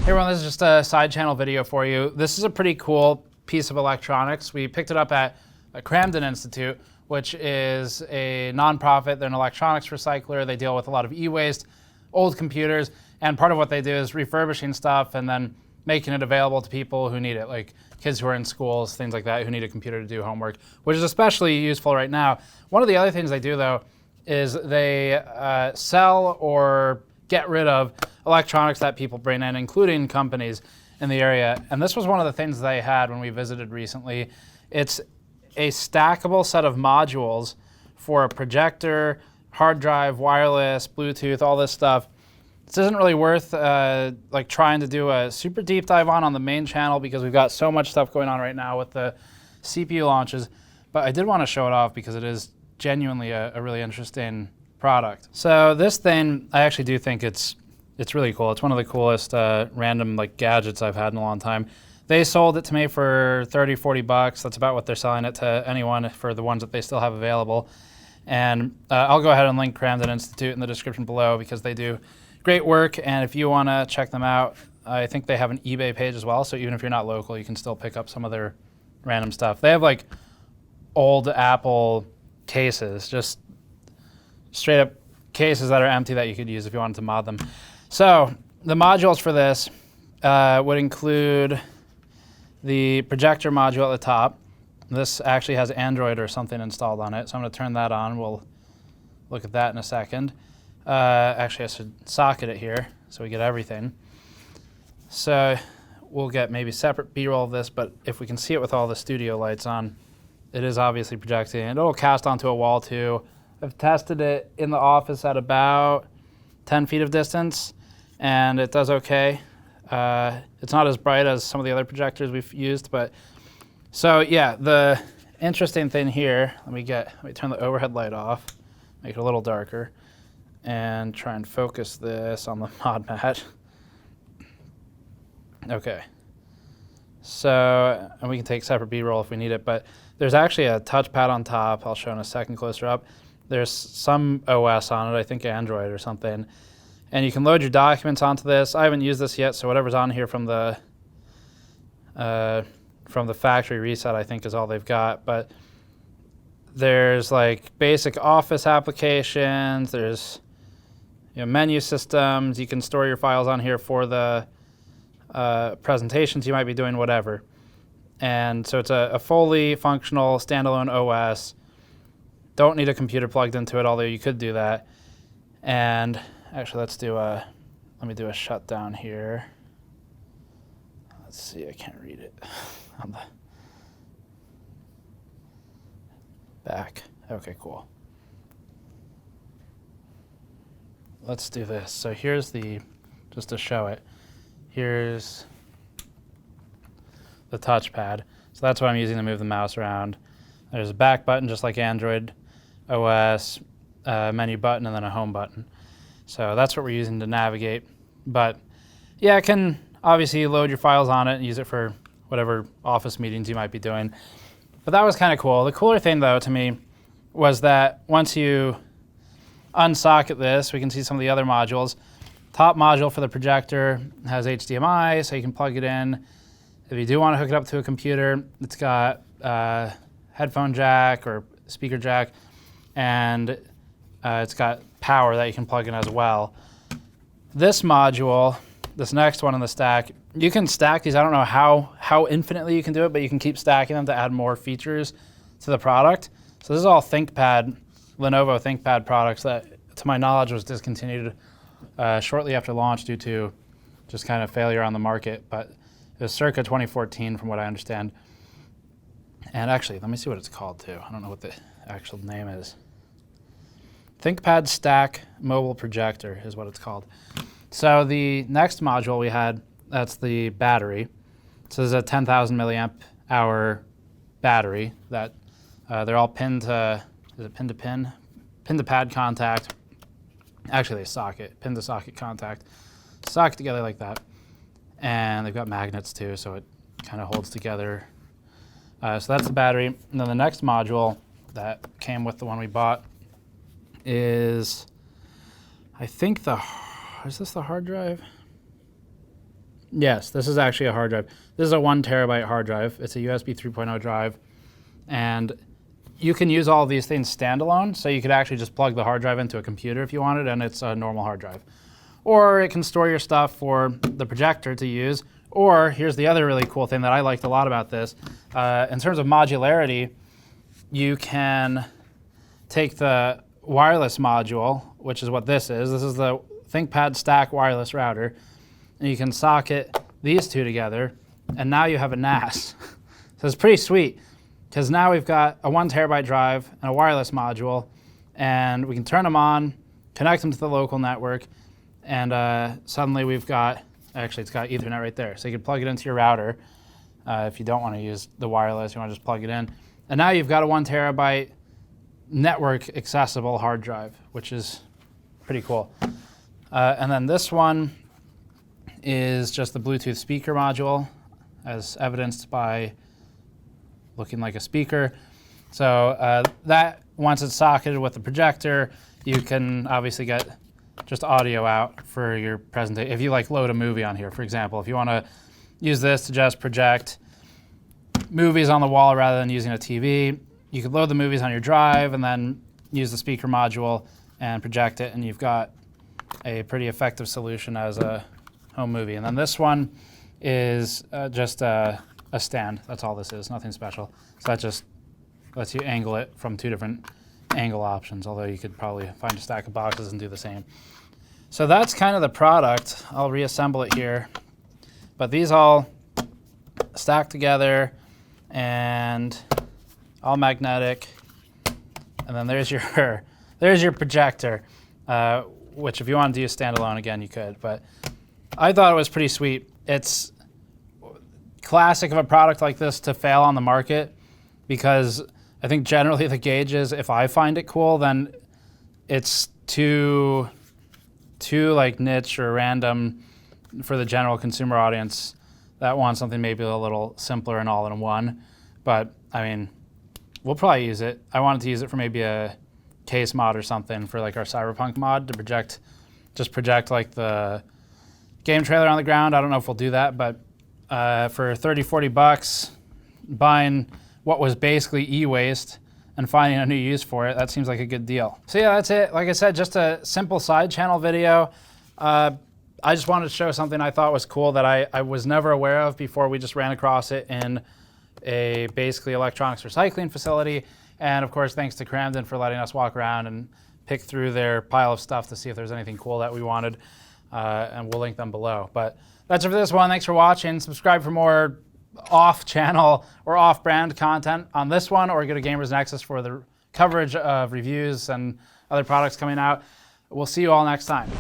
Hey everyone, this is just a side channel video for you. This is a pretty cool piece of electronics. We picked it up at Camden Institute, which is a nonprofit. They're an electronics recycler. They deal with a lot of e-waste, old computers, and part of what they do is refurbishing stuff and then making it available to people who need it, like kids who are in schools, things like that, who need a computer to do homework, which is especially useful right now. One of the other things they do, though, is they sell or get rid of electronics that people bring in, including companies in the area. And this was one of the things they had when we visited recently. It's a stackable set of modules for a projector, hard drive, wireless, Bluetooth, all this stuff. This isn't really worth like trying to do a super deep dive on the main channel because we've got so much stuff going on right now with the CPU launches. But I did want to show it off because it is genuinely a really interesting product. So this thing, I actually do think it's really cool. It's one of the coolest random like gadgets I've had in a long time. They sold it to me for 30, 40 bucks. That's about what they're selling it to anyone for the ones that they still have available. And I'll go ahead and link Camden Institute in the description below because they do great work. And if you want to check them out, I think they have an eBay page as well. So even if you're not local, you can still pick up some of their random stuff. They have like old Apple cases, just straight up cases that are empty that you could use if you wanted to mod them. So the modules for this would include the projector module at the top. This actually has Android or something installed on it, so I'm going to turn that on. We'll look at that in a second. Actually, I should socket it here so we get everything. So we'll get maybe separate B-roll of this, but if we can see it with all the studio lights on, it is obviously projecting. It'll cast onto a wall too. I've tested it in the office at about 10 feet of distance, and it does okay. It's not as bright as some of the other projectors we've used, but so yeah, the interesting thing here, let me turn the overhead light off, make it a little darker, and try and focus this on the mod mat. Okay. So, and we can take separate B-roll if we need it, but there's actually a touchpad on top. I'll show in a second closer up. There's some OS on it, I think Android or something. And you can load your documents onto this. I haven't used this yet, so whatever's on here from the factory reset, I think is all they've got. But there's like basic office applications. There's menu systems. You can store your files on here for the presentations you might be doing, whatever. And so it's a fully functional standalone OS. Don't need a computer plugged into it, although you could do that. And actually, let me do a shutdown here. Let's see, I can't read it on the back. Okay, cool. Let's do this. So here's just to show it, here's the touchpad. So that's what I'm using to move the mouse around. There's a back button, just like Android OS, menu button, and then a home button. So that's what we're using to navigate. But yeah, it can obviously load your files on it and use it for whatever office meetings you might be doing. But that was kind of cool. The cooler thing, though, to me, was that once you unsocket this, we can see some of the other modules. Top module for the projector has HDMI, so you can plug it in. If you do want to hook it up to a computer, it's got headphone jack or speaker jack, and it's got power that you can plug in as well. This module, this next one in the stack, you can stack these. I don't know how infinitely you can do it, but you can keep stacking them to add more features to the product. So this is all Thinkpad, Lenovo Thinkpad products that, to my knowledge, was discontinued shortly after launch due to just kind of failure on the market, but it was circa 2014 from what I understand. And actually, let me see what it's called too. I don't know what the actual name is. Thinkpad Stack Mobile Projector is what it's called. So the next module we had, that's the battery. So there's a 10,000 milliamp hour battery that they're all pinned to, is it pin to pin? Pin to pad contact. Actually they socket, pin to socket contact. Socket together like that. And they've got magnets too, so it kind of holds together. So that's the battery. And then the next module that came with the one we bought is, I think is this the hard drive? Yes, this is actually a hard drive. This is a 1 terabyte hard drive. It's a USB 3.0 drive. And you can use all of these things standalone, so you could actually just plug the hard drive into a computer if you wanted, and it's a normal hard drive. Or it can store your stuff for the projector to use. Or here's the other really cool thing that I liked a lot about this. In terms of modularity, you can take the wireless module, which is what this is. This is the Thinkpad stack wireless router. And you can socket these two together, and now you have a NAS. So it's pretty sweet, because now we've got a 1 terabyte drive and a wireless module, and we can turn them on, connect them to the local network, and suddenly we've got, actually it's got Ethernet right there. So you can plug it into your router if you don't want to use the wireless, you want to just plug it in. And now you've got a 1 terabyte network accessible hard drive, which is pretty cool. And then this one is just the Bluetooth speaker module, as evidenced by looking like a speaker. So that, once it's socketed with the projector, you can obviously get just audio out for your presentation. If you like load a movie on here, for example, if you want to use this to just project movies on the wall rather than using a TV, you could load the movies on your drive and then use the speaker module and project it, and you've got a pretty effective solution as a home movie. And then this one is just a stand. That's all this is, nothing special. So that just lets you angle it from 2 different angle options, although you could probably find a stack of boxes and do the same. So that's kind of the product. I'll reassemble it here. But these all stack together and all magnetic. And then there's your projector, which if you wanted to use standalone, again, you could. But I thought it was pretty sweet. It's classic of a product like this to fail on the market, because I think generally the gauge is, if I find it cool, then it's too like niche or random for the general consumer audience that wants something maybe a little simpler and all in one. But I mean, we'll probably use it. I wanted to use it for maybe a case mod or something for like our Cyberpunk mod to project like the game trailer on the ground. I don't know if we'll do that, but for 30, 40 bucks, buying what was basically e-waste and finding a new use for it, that seems like a good deal. So yeah, that's it. Like I said, just a simple side channel video. I just wanted to show something I thought was cool that I was never aware of before we just ran across it in a basically electronics recycling facility. And of course, thanks to Cramden for letting us walk around and pick through their pile of stuff to see if there's anything cool that we wanted. And we'll link them below. But that's it for this one. Thanks for watching. Subscribe for more off-channel or off-brand content on this one, or go to Gamers Nexus for the coverage of reviews and other products coming out. We'll see you all next time.